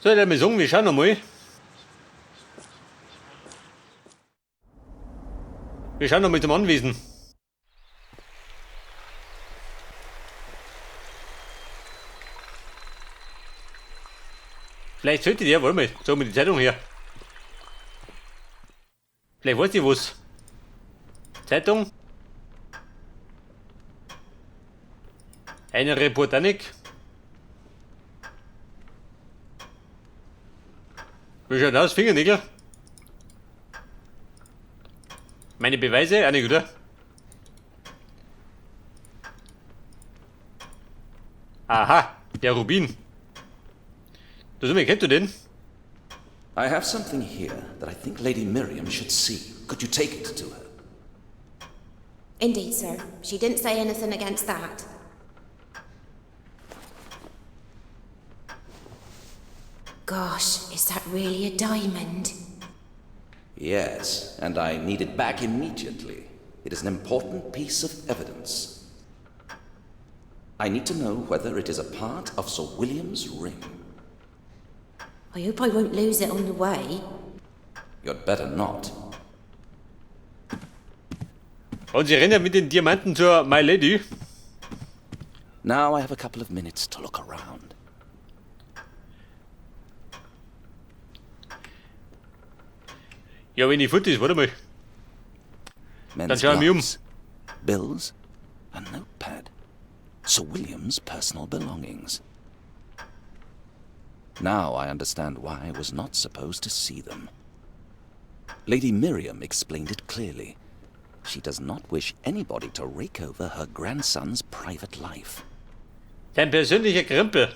Soll ich mal sagen, wir schauen nochmal. Wir schauen nochmal zum Anwesen. Vielleicht sollte der, warte mal, sagen wir die Zeitung her. Vielleicht weiß ich was. Zeitung. Einer Report auch nicht. Wie schaut aus? Fingernägel? Meine Beweise? Auch nicht, oder? Aha, der Rubin. Du, kennst du den? I have something here that I think Lady Miriam should see. Could you take it to her? Indeed, sir. She didn't say anything against that. Gosh, is that really a diamond? Yes, and I need it back immediately. It is an important piece of evidence. I need to know whether it is a part of Sir William's ring. I hope I won't lose it on the way. You'd better not. Und sie rennen mit den Diamanten zur My Lady. Now I have a couple of minutes to look around. Ja, wenn die Fotos ist, warte mal. Men's schau ich mich gloves, bills, a notepad. Sir William's personal belongings. Now I understand why I was not supposed to see them. Lady Miriam explained it clearly. She does not wish anybody to rake over her grandson's private life. Sein persönlicher Krempel.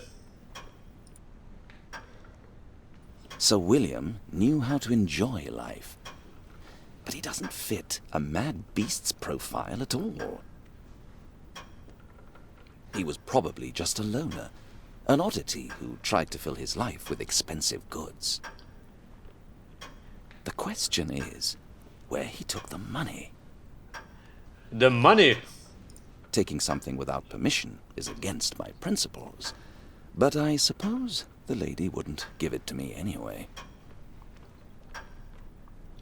Sir William knew how to enjoy life, but he doesn't fit a mad beast's profile at all. He was probably just a loner, an oddity who tried to fill his life with expensive goods. The question is, where he took the money. The money. Taking something without permission is against my principles, but I suppose the lady wouldn't give it to me anyway.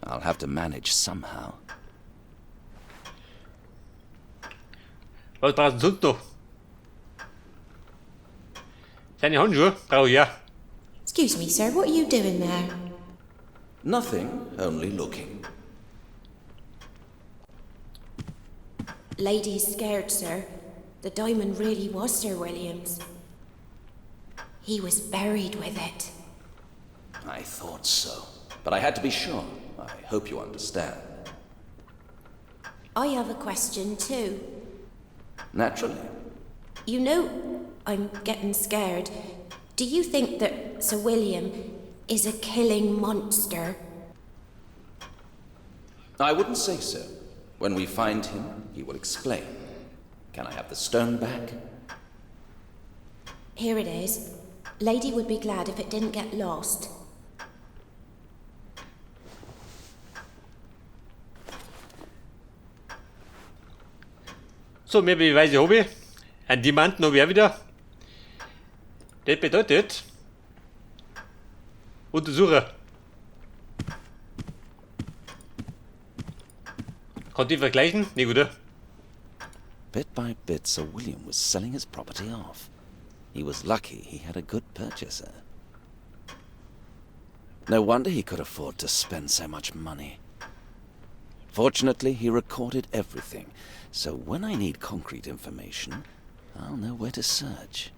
I'll have to manage somehow. Was brauchst du sonst noch? Seine Handschuhe? Oh ja. Excuse me, sir, what are you doing there? Nothing, only looking. Lady's scared, sir. The diamond really was Sir William's. He was buried with it. I thought so, but I had to be sure. I hope you understand. I have a question too. Naturally. You know, I'm getting scared. Do you think that Sir William is a killing monster? I wouldn't say so. When we find him, he will explain. Can I have the stone back? Here it is. Lady would be glad if it didn't get lost. So, mehr Beweise habe ich. Ein Diamanten habe ich auch wieder. Das bedeutet, untersuche. Konnte ich vergleichen? Nicht, oder? Bit by bit, Sir William was selling his property off. He was lucky he had a good purchaser. No wonder he could afford to spend so much money. Fortunately, he recorded everything, so when I need concrete information, I'll know where to search.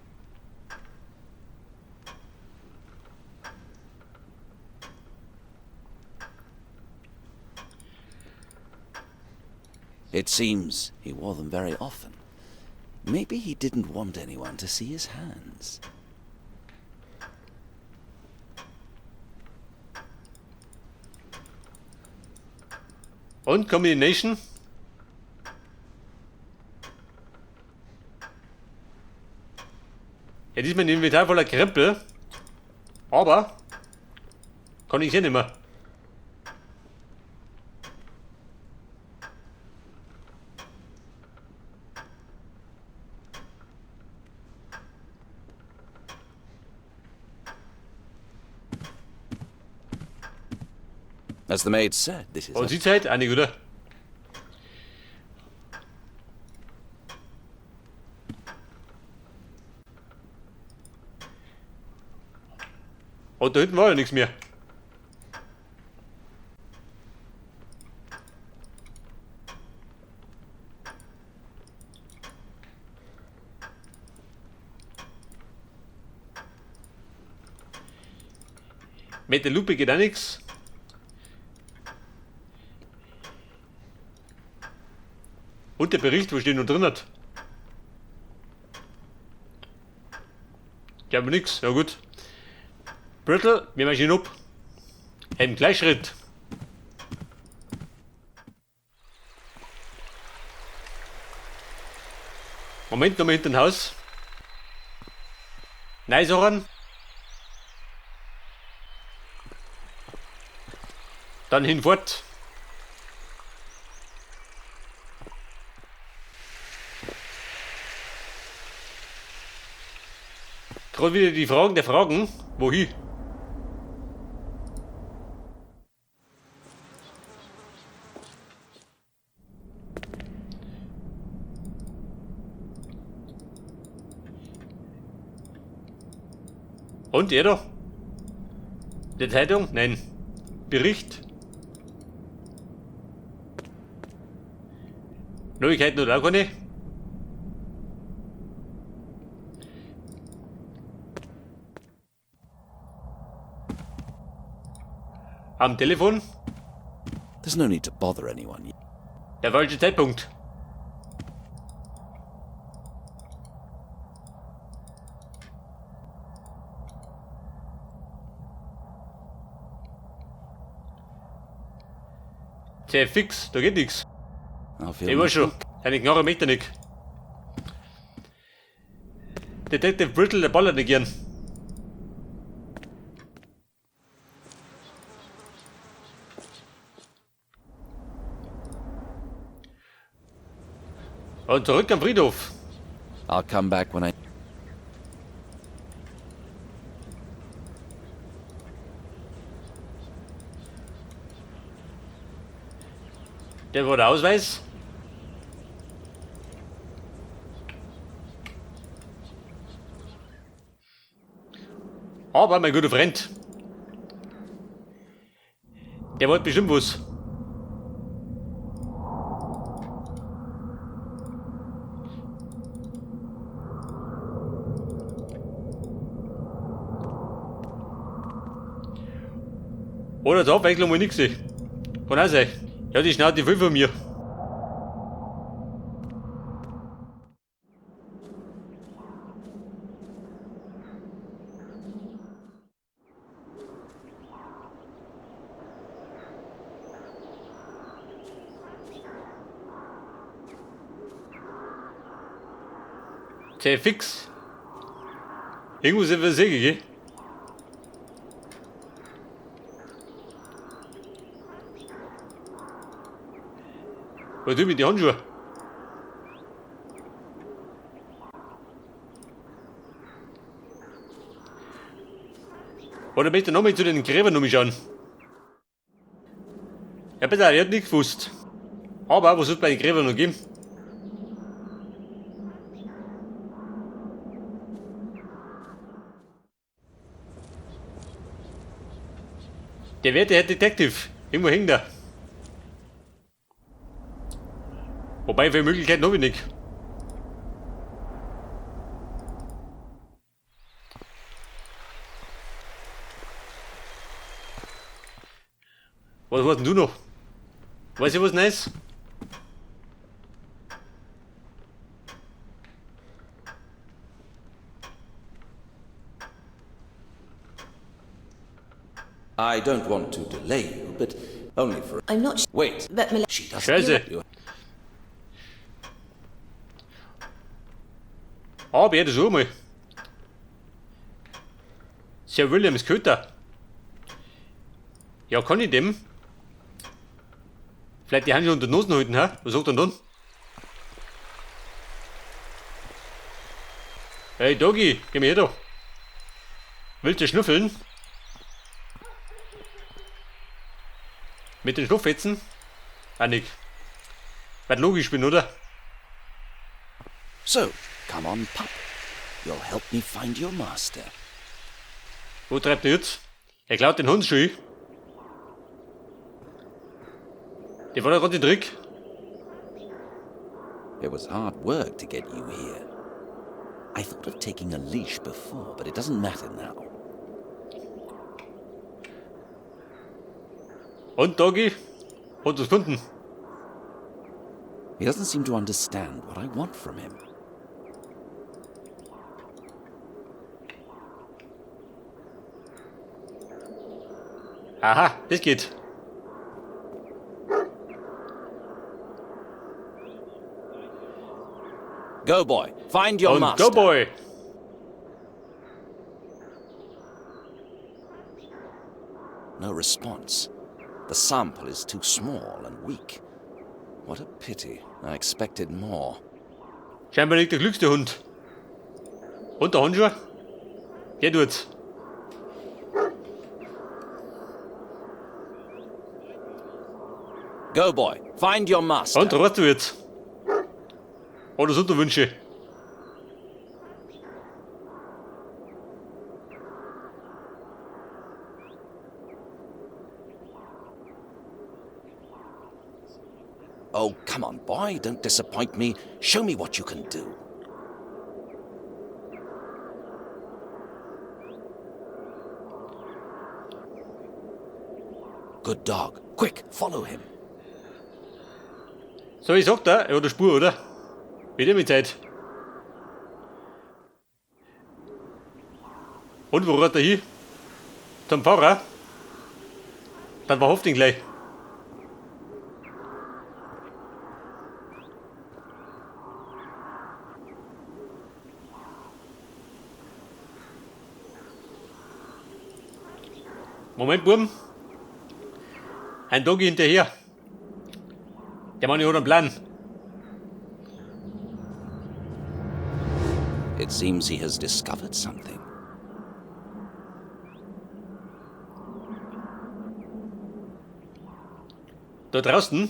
It seems he wore them very often. Maybe he didn't want anyone to see his hands. Und Combination? Ja, diesmal ein Inventar voller Krempel. Aber kann ich hier nicht mehr. As the maid said, this is Und sie Zeit? Einig, oder? Und da hinten war ja nichts mehr. Mit der Lupe geht auch nichts. Und der Bericht, wo steht noch drin hat? Ich habe nichts. Ja gut. Brittle, wir machen ab. Im Gleichschritt. Moment, nochmal hinter dem Haus. Nein, Sachen. Dann hinfort. Gerade wieder die Fragen der Fragen. Wohin? Und er da? Der Zeitung? Nein. Bericht. Neuigkeiten oder auch keine? Am Telefon? There's no need to bother anyone. Der falsche Zeitpunkt. Sehr fix, da geht nichts. I'll feel Ich my weiß schon, eine Knarre möchte er nicht. Detective Brittle, der ballert nicht gern. Und zurück am Friedhof. I'll come back when I... Der war der Ausweis. Aber mein guter Freund, der wollte bestimmt was. Oder zur Abwechslung mal nix. Kann auch sein. Ja, die Schnauze viel von mir. Sehr fix. Irgendwo sind wir Säge, gell? Was tue ich mit den Handschuhen? Oder möchte er nochmal zu den Gräbern schauen? Ja, bitte, er hat nichts gewusst. Aber was wird es bei den Gräbern noch geben? Der werte Herr Detective. Irgendwo hängt er. Wobei, für Möglichkeiten habe ich nicht. Was hast denn du noch? Weißt du was Neues? I don't want to delay you, but only for... I'm not Wait, but she doesn't... Scheiße. Aber ja, das auch mal. Sir Williams Köter. Ja, kann ich dem? Vielleicht die Handschuhe unter die Nase halten, hä? Was sagt er dann? Hey Doggy, geh mal her da. Willst du schnüffeln? Mit den Stofffetzen? Annik. Wird logisch bin, oder? So, come on, pup. You'll help me find your master. Wo treibt er jetzt? Er klaut den Handschuh. Der war doch gerade der Trick. It was hard work to get you here. I thought of taking a leash before, but it doesn't matter now. Und, Doggy? Hat was gefunden? He doesn't seem to understand what I want from him. Aha, das geht. Go, boy. Find your Und master. go, boy! No response. The sample is too small and weak. What a pity. I expected more. Scheinbar nicht der glückste Hund. Und der Handschuh? Der tut's. Go, boy. Find your master. Und rast du jetzt. Oder Unterwünsche. Oh, come on, boy. Don't disappoint me. Show me what you can do. Good dog. Quick, follow him. So, ich sag da, er hat eine Spur, oder? Wieder mit Zeit. Und wo rennt er hin? Zum Fahrer? Dann verhofft ihn gleich. Moment, Buben. Ein Doggy hinterher. Der Mann hat einen Plan. It seems he has discovered something. Da draußen.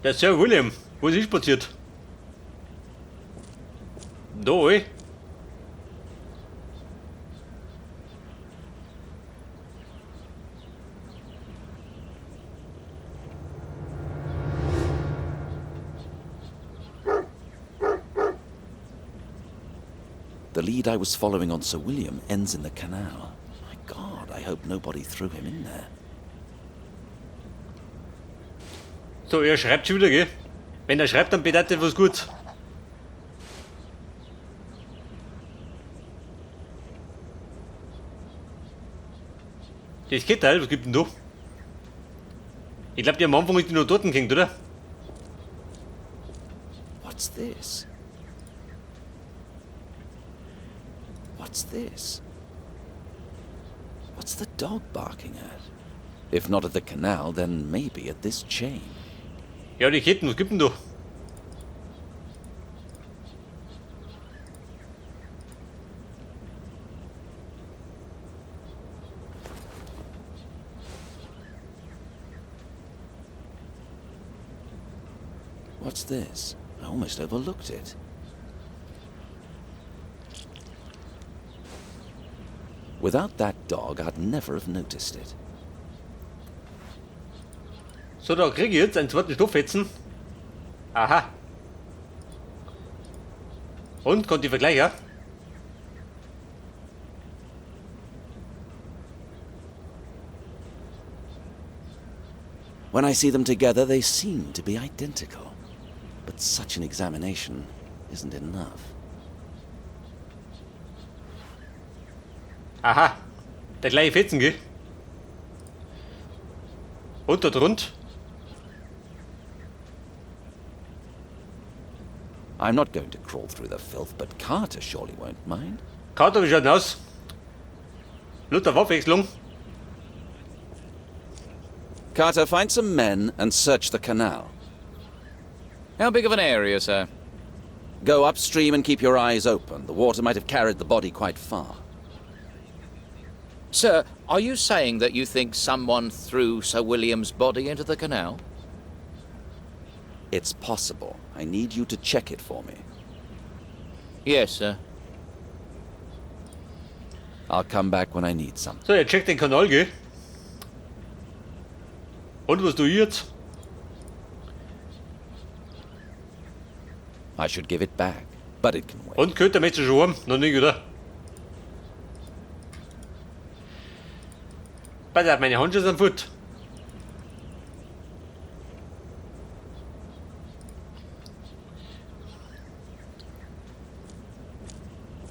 Der Sir William. Wo ist er spaziert? Da, ey. The lead I was following on Sir William ends in the canal. My God, I hope nobody threw him in there. So, er schreibt schon wieder, gell? Wenn er schreibt, dann bedeutet er was gut. Das Kettel, was gibt denn da? Ich glaube, die am Anfang ist die noch dort gehängt, oder? What's this? What's this? What's the dog barking at? If not at the canal, then maybe at this chain. Ja, die Ketten, was gibt denn da? What's this? I almost overlooked it. Without that dog, I'd never have noticed it. So, da kriege ich jetzt einen zweiten Stofffetzen. Aha. Und, kommt die Vergleicher? When I see them together, they seem to be identical. But such an examination isn't enough. Aha. Der gleiche Fetzen, gell? Und dort rund? I'm not going to crawl through the filth, but Carter surely won't mind. Kater, wie schaut denn aus? Luther Abwechslung. Carter, find some men and search the canal. How big of an area, sir? Go upstream and keep your eyes open. The water might have carried the body quite far. Sir, are you saying that you think someone threw Sir William's body into the canal? It's possible. I need you to check it for me. Yes, sir. I'll come back when I need something. So, er checkt den Kanal, gell? Und was tue ich jetzt? I should give it back, but it can wait. Und könnte mich schon haben? Noch nicht, oder? Pass auf, meine Handschuhe sind fort.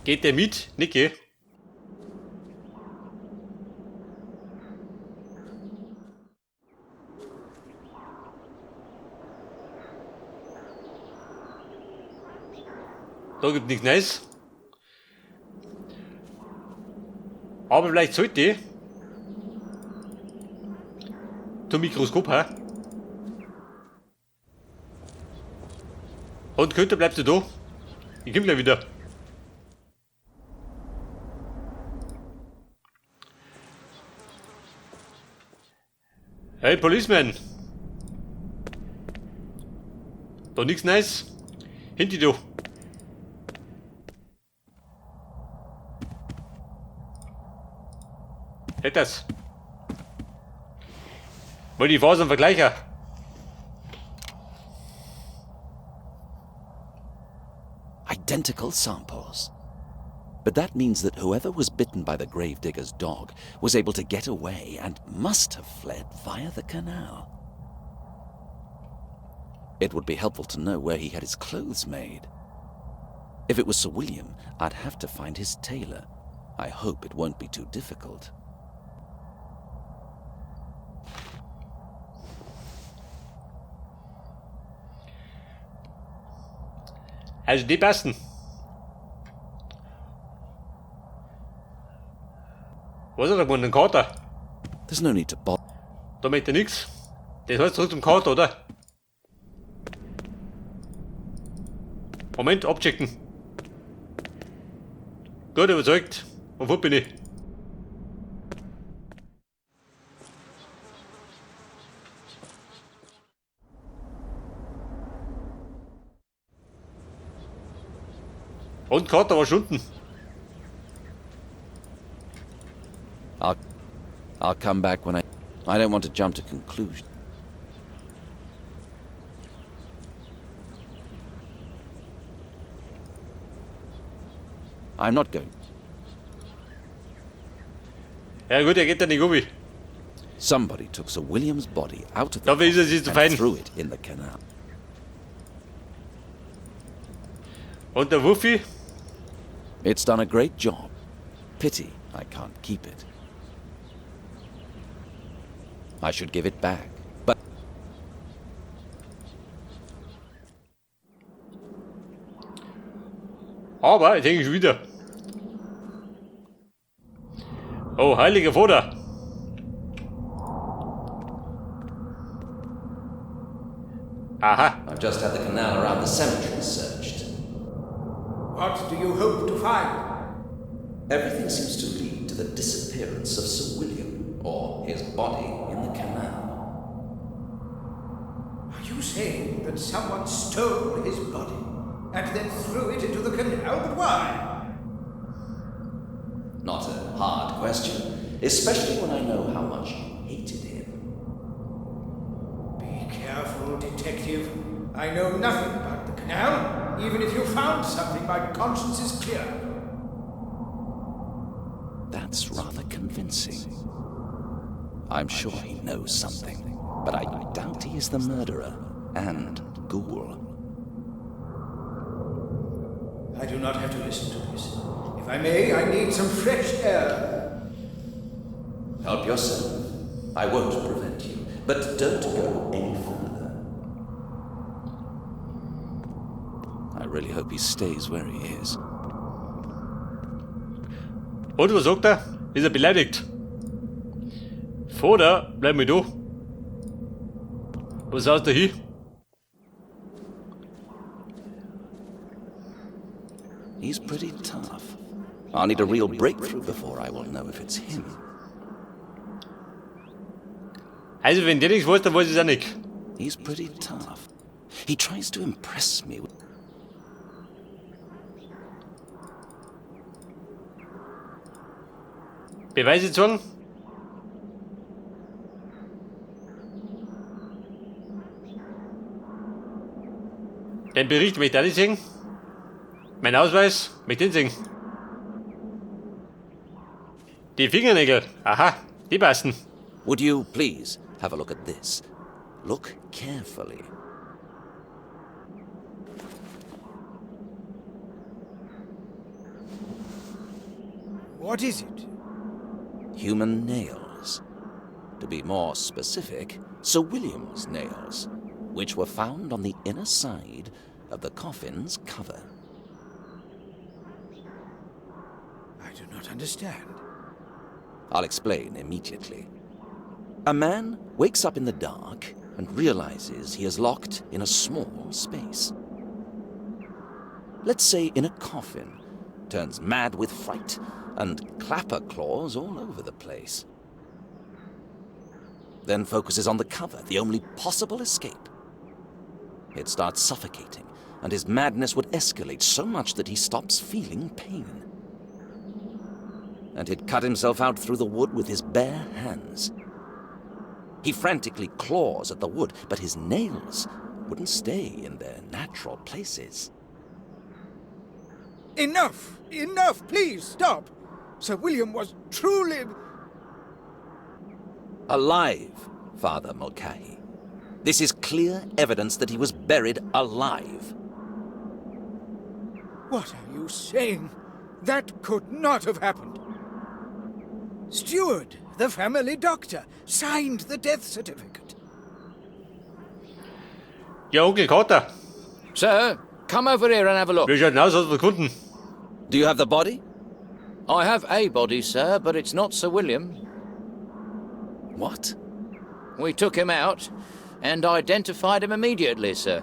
Geht der mit? Nicht, gell? Da gibt nichts Neues. Aber vielleicht sollte ich zum Mikroskop, hä? Und Köter, bleibst du da? Ich komm gleich wieder. Hey, Policeman! Da nichts Neues? Hinter dir. Hätt das. Wollt die Fasern vergleichen? Identical samples. But that means that whoever was bitten by the gravedigger's dog was able to get away and must have fled via the canal. It would be helpful to know where he had his clothes made. If it was Sir William, I'd have to find his tailor. I hope it won't be too difficult. Also die besten. Was ist da gewonnen? Ein Kater? There's no need to bother. Da möchte er nix. Das heißt zurück zum Kater, oder? Moment, abchecken. Gut überzeugt. Und wo bin ich? Und Kater war schon unten. I'll come back when I don't want to jump to conclusion. I'm not going. Ja gut, er geht da nicht um. Somebody took Sir William's body out of the Dafür ist er sich zu fein. and threw it in the canal. Und der Wuffi? It's done a great job. Pity I can't keep it. I should give it back, but Aber ich denke schon wieder. Oh, heiliger Vater. Aha. I've just had the canal around the cemetery searched. What do you hope to find? Everything seems to lead to the disappearance of Sir William, or his body in the canal. Are you saying that someone stole his body and then threw it into the canal? But why? Not a hard question, especially when I know how much you hated him. Be careful, detective. I know nothing about the canal. Even if you found something, my conscience is clear. That's rather convincing. I'm sure he knows something, but I doubt he is the murderer and ghoul. I do not have to listen to this. If I may, I need some fresh air. Help yourself. I won't prevent you, but don't go any further. I really hope he stays where he is. Und was sagt er? Ist er beleidigt? Vater, bleib mir da. Was sagst du hier? He's pretty tough. I'll need a real breakthrough before I will know if it's him. Also, wenn der nichts weiß, dann weiß ich es auch nicht. He's pretty tough. He tries to impress me. Beweise zeigen? Den Bericht möchte ich auch nicht sehen. Mein Ausweis möchte ich nicht sehen. Die Fingernägel, aha, die passen. Would you please have a look at this? Look carefully. What is it? Human nails. To be more specific, Sir William's nails, which were found on the inner side of the coffin's cover. I do not understand. I'll explain immediately. A man wakes up in the dark and realizes he is locked in a small space. Let's say in a coffin, turns mad with fright, and clapper claws all over the place. Then focuses on the cover, the only possible escape. It starts suffocating, and his madness would escalate so much that he stops feeling pain. And he'd cut himself out through the wood with his bare hands. He frantically claws at the wood, but his nails wouldn't stay in their natural places. Enough! Enough! Please, stop! Sir William was truly... Alive, Father Mulcahy. This is clear evidence that he was buried alive. What are you saying? That could not have happened. Steward, the family doctor, signed the death certificate. Ja, Onkel Carter, Sir, come over here and have a look. wie schaut denn aus, hast du gefunden? Do you have the body? I have a body, sir, but it's not Sir William. What? We took him out and identified him immediately, sir.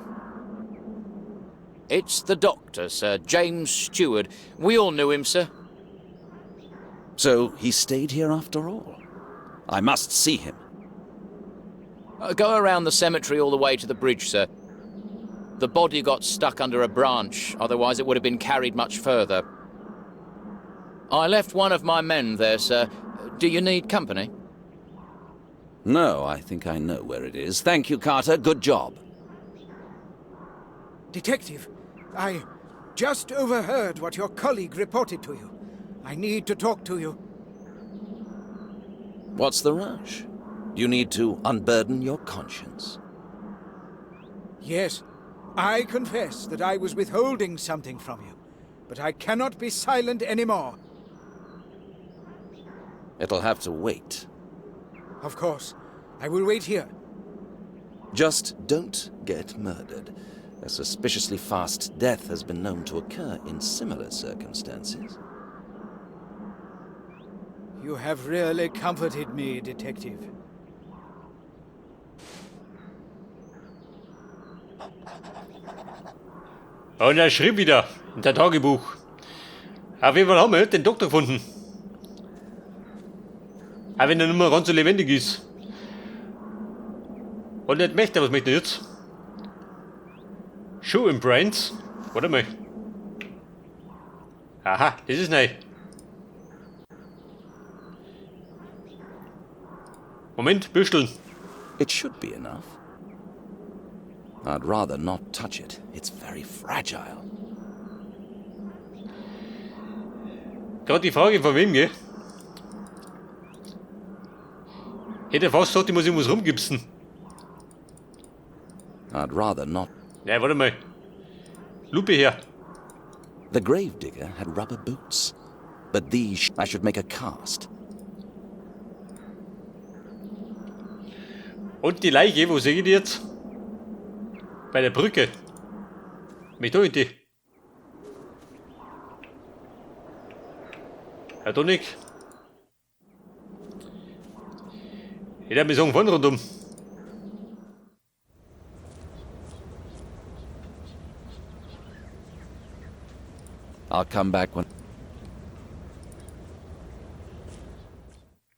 It's the doctor, Sir James Steward. We all knew him, sir. So he stayed here after all? I must see him. Go around the cemetery all the way to the bridge, sir. The body got stuck under a branch, otherwise it would have been carried much further. I left one of my men there, sir. Do you need company? No, I think I know where it is. Thank you, Carter. Good job. Detective, I just overheard what your colleague reported to you. I need to talk to you. What's the rush? You need to unburden your conscience. Yes, I confess that I was withholding something from you, but I cannot be silent anymore. It'll have to wait. Of course, I will wait here. Just don't get murdered. A suspiciously fast death has been known to occur in similar circumstances. You have really comforted me, Detective. Und er schrieb wieder in sein Tagebuch. Auf jeden Fall haben wir den Doktor gefunden. Auch wenn er nicht mehr ganz so lebendig ist. Und nicht möchte, was möchte er jetzt? Shoe im Brains? Warte mal. Aha, das ist neu. Moment, büsteln. It should be enough. I'd rather not touch it. It's very fragile. Gerade die Frage von wem, gell? Hätte fast gesagt, ich muss irgendwas rumgipsen. I'd rather not. Ja, warte mal. Lupe her. The gravedigger had rubber boots. But these I should make a cast. Und die Leiche, wo sehe ich die jetzt? Bei der Brücke. Mit da die. Ja, da nicht. Ich darf mir sagen, von rundum. I'll come back when...